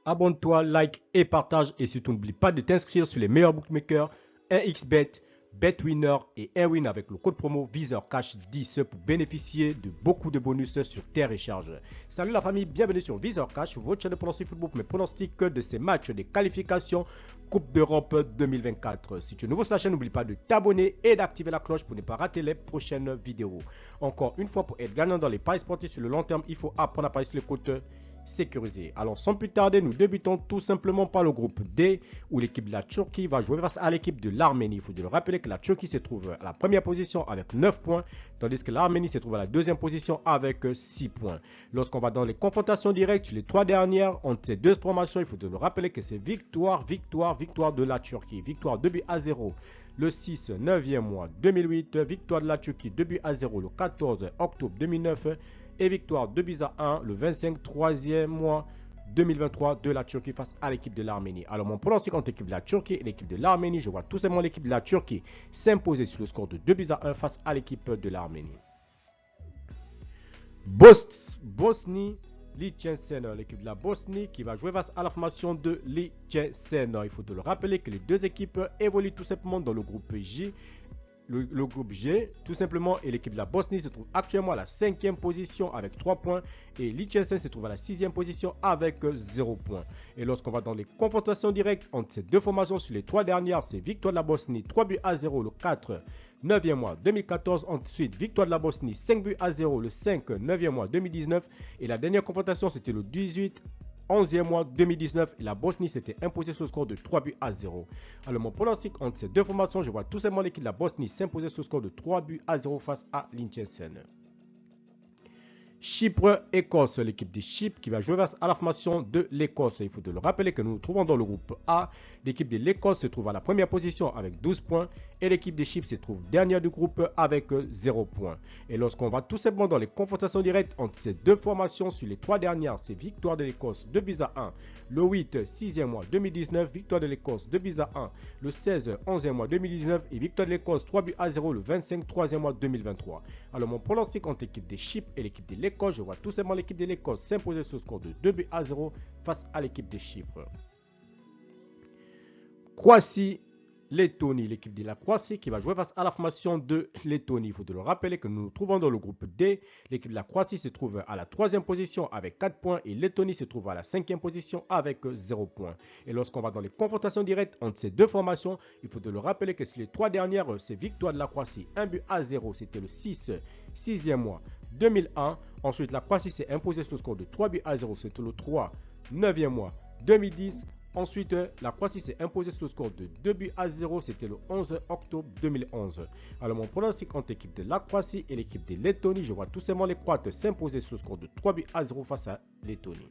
Abonne-toi, like et partage. Et surtout, n'oublie pas de t'inscrire sur les meilleurs bookmakers 1xBet, BetWinner et Airwin avec le code promo VisorCash10 pour bénéficier de beaucoup de bonus sur tes recharges. Salut la famille, bienvenue sur VisorCash, votre chaîne de pronostic football pour mes pronostics de ces matchs des qualifications Coupe d'Europe 2024. Si tu es nouveau sur la chaîne, n'oublie pas de t'abonner et d'activer la cloche pour ne pas rater les prochaines vidéos. Encore une fois, pour être gagnant dans les paris sportifs sur le long terme, il faut apprendre à parier sur les côtes sécurisé. Alors sans plus tarder, nous débutons tout simplement par le groupe D où l'équipe de la Turquie va jouer face à l'équipe de l'Arménie. Il faut le rappeler que la Turquie se trouve à la première position avec 9 points, tandis que l'Arménie se trouve à la deuxième position avec 6 points. Lorsqu'on va dans les confrontations directes sur les trois dernières entre ces deux formations, il faut le rappeler que c'est victoire de la Turquie. Victoire 2-0 le 6 9e mois 2008, victoire de la Turquie 2-0 le 14 octobre 2009 et victoire 2-1 le 25 3e mois 2023 de la Turquie face à l'équipe de l'Arménie. Alors mon pronostic entre l'équipe de la Turquie et l'équipe de l'Arménie, je vois tout simplement l'équipe de la Turquie s'imposer sur le score de 2-1 face à l'équipe de l'Arménie. Bosnie Liechtenstein, l'équipe de la Bosnie qui va jouer face à la formation de Liechtenstein. Il faut le rappeler que les deux équipes évoluent tout simplement dans le groupe J. Le groupe G, tout simplement, et l'équipe de la Bosnie se trouve actuellement à la 5e position avec 3 points et Liechtenstein se trouve à la 6e position avec 0 points. Et lorsqu'on va dans les confrontations directes entre ces deux formations sur les trois dernières, c'est victoire de la Bosnie 3-0 le 4 9e mois 2014, ensuite victoire de la Bosnie 5-0 le 5 9e mois 2019 et la dernière confrontation c'était le 18 11e mois 2019 et la Bosnie s'était imposée sur le score de 3-0. Alors mon pronostic entre ces deux formations, je vois tout simplement l'équipe de la Bosnie s'imposer sur le score de 3-0 face à Liechtenstein. Chypre-Écosse, l'équipe de Chypre qui va jouer face à la formation de l'Écosse. Il faut le rappeler que nous nous trouvons dans le groupe A. L'équipe de l'Écosse se trouve à la première position avec 12 points et l'équipe de Chypre se trouve dernière du groupe avec 0 points. Et lorsqu'on va tout simplement dans les confrontations directes entre ces deux formations sur les trois dernières, c'est victoire de l'Écosse 2-1 le 8 6e mois 2019, victoire de l'Écosse 2-1 le 16 11e mois 2019 et victoire de l'Écosse 3-0 le 25 3e mois 2023. Alors mon pronostic entre l'équipe de Chypre et l'équipe de l'Écosse, je vois tout simplement l'équipe de l'Écosse s'imposer sur le score de 2-0 face à l'équipe de Chypre. Croatie-Lettonie, l'équipe de la Croatie qui va jouer face à la formation de Lettonie. Il faut le rappeler que nous nous trouvons dans le groupe D. L'équipe de la Croatie se trouve à la 3e position avec 4 points et Lettonie se trouve à la 5e position avec 0 points. Et lorsqu'on va dans les confrontations directes entre ces deux formations, il faut le rappeler que sur les trois dernières, c'est victoire de la Croatie 1-0, c'était le 6e mois 2001. Ensuite, la Croatie s'est imposée sur le score de 3-0, c'était le 3 9e mois 2010. Ensuite, la Croatie s'est imposée sur le score de 2-0, c'était le 11 octobre 2011. Alors, mon pronostic entre l'équipe de la Croatie et l'équipe de Lettonie, je vois tout simplement les Croates s'imposer sur le score de 3-0 face à Lettonie.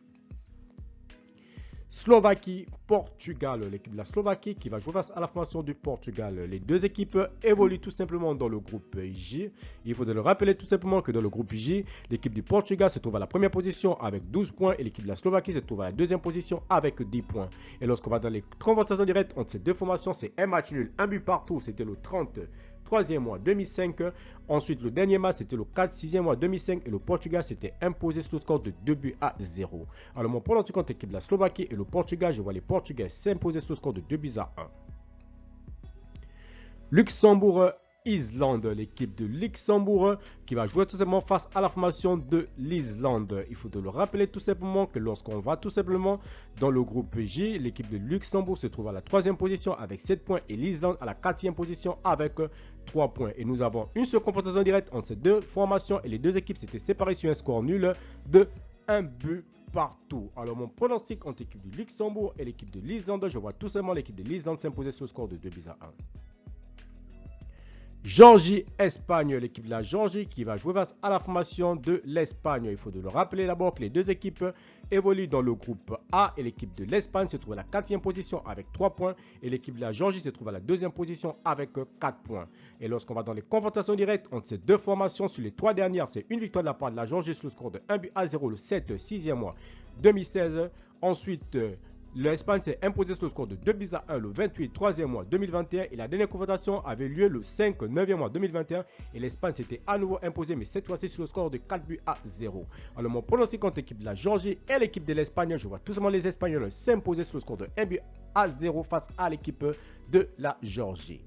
Slovaquie-Portugal, l'équipe de la Slovaquie qui va jouer face à la formation du Portugal. Les deux équipes évoluent tout simplement dans le groupe J. Il faut le rappeler tout simplement que dans le groupe J, l'équipe du Portugal se trouve à la première position avec 12 points et l'équipe de la Slovaquie se trouve à la deuxième position avec 10 points. Et lorsqu'on va dans les confrontations directes entre ces deux formations, c'est un match nul, un but partout, c'était le 33e mois 2005. Ensuite, le dernier match, c'était le 6e mois 2005 et le Portugal s'était imposé sur le score de 2-0. Alors, mon pronostic contre l'équipe de la Slovaquie et le Portugal, je vois les Portugais s'imposer sur le score de 2-1. Luxembourg-Islande, l'équipe de Luxembourg qui va jouer tout simplement face à la formation de l'Islande. Il faut le rappeler tout simplement que lorsqu'on va tout simplement dans le groupe J, l'équipe de Luxembourg se trouve à la 3e position avec 7 points et l'Islande à la 4e position avec 3 points. Et nous avons une seule confrontation directe entre ces deux formations et les deux équipes s'étaient séparées sur un score nul de 1 but partout. Alors mon pronostic entre l'équipe du Luxembourg et l'équipe de l'Islande, je vois tout simplement l'équipe de l'Islande s'imposer sur le score de 2-1. Géorgie-Espagne, l'équipe de la Géorgie qui va jouer face à la formation de l'Espagne. Il faut le rappeler d'abord que les deux équipes évoluent dans le groupe A et l'équipe de l'Espagne se trouve à la 4e position avec 3 points et l'équipe de la Géorgie se trouve à la 2e position avec 4 points. Et lorsqu'on va dans les confrontations directes entre ces deux formations sur les trois dernières, c'est une victoire de la part de la Géorgie sur le score de 1-0 le 7 6e mois 2016. Ensuite, L'Espagne s'est imposée sur le score de 2-1 le 28 3e mois 2021 et la dernière confrontation avait lieu le 5 9e mois 2021 et l'Espagne s'était à nouveau imposée mais cette fois-ci sur le score de 4-0. Alors mon pronostic contre l'équipe de la Géorgie et l'équipe de l'Espagne, je vois tout simplement les Espagnols s'imposer sur le score de 1-0 face à l'équipe de la Géorgie.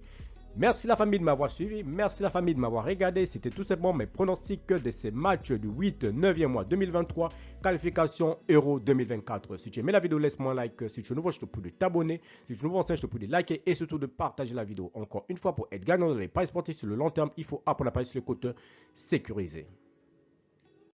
Merci la famille de m'avoir suivi, merci la famille de m'avoir regardé. C'était tout simplement mes pronostics de ces matchs du 8-9e mois 2023, qualification Euro 2024. Si tu aimais la vidéo, laisse-moi un like. Si tu es nouveau, je te prie de t'abonner. Si tu es nouveau, je te prie de liker et surtout de partager la vidéo. Encore une fois, pour être gagnant dans les paris sportifs sur le long terme, il faut apprendre à parier sur les côtes sécurisées.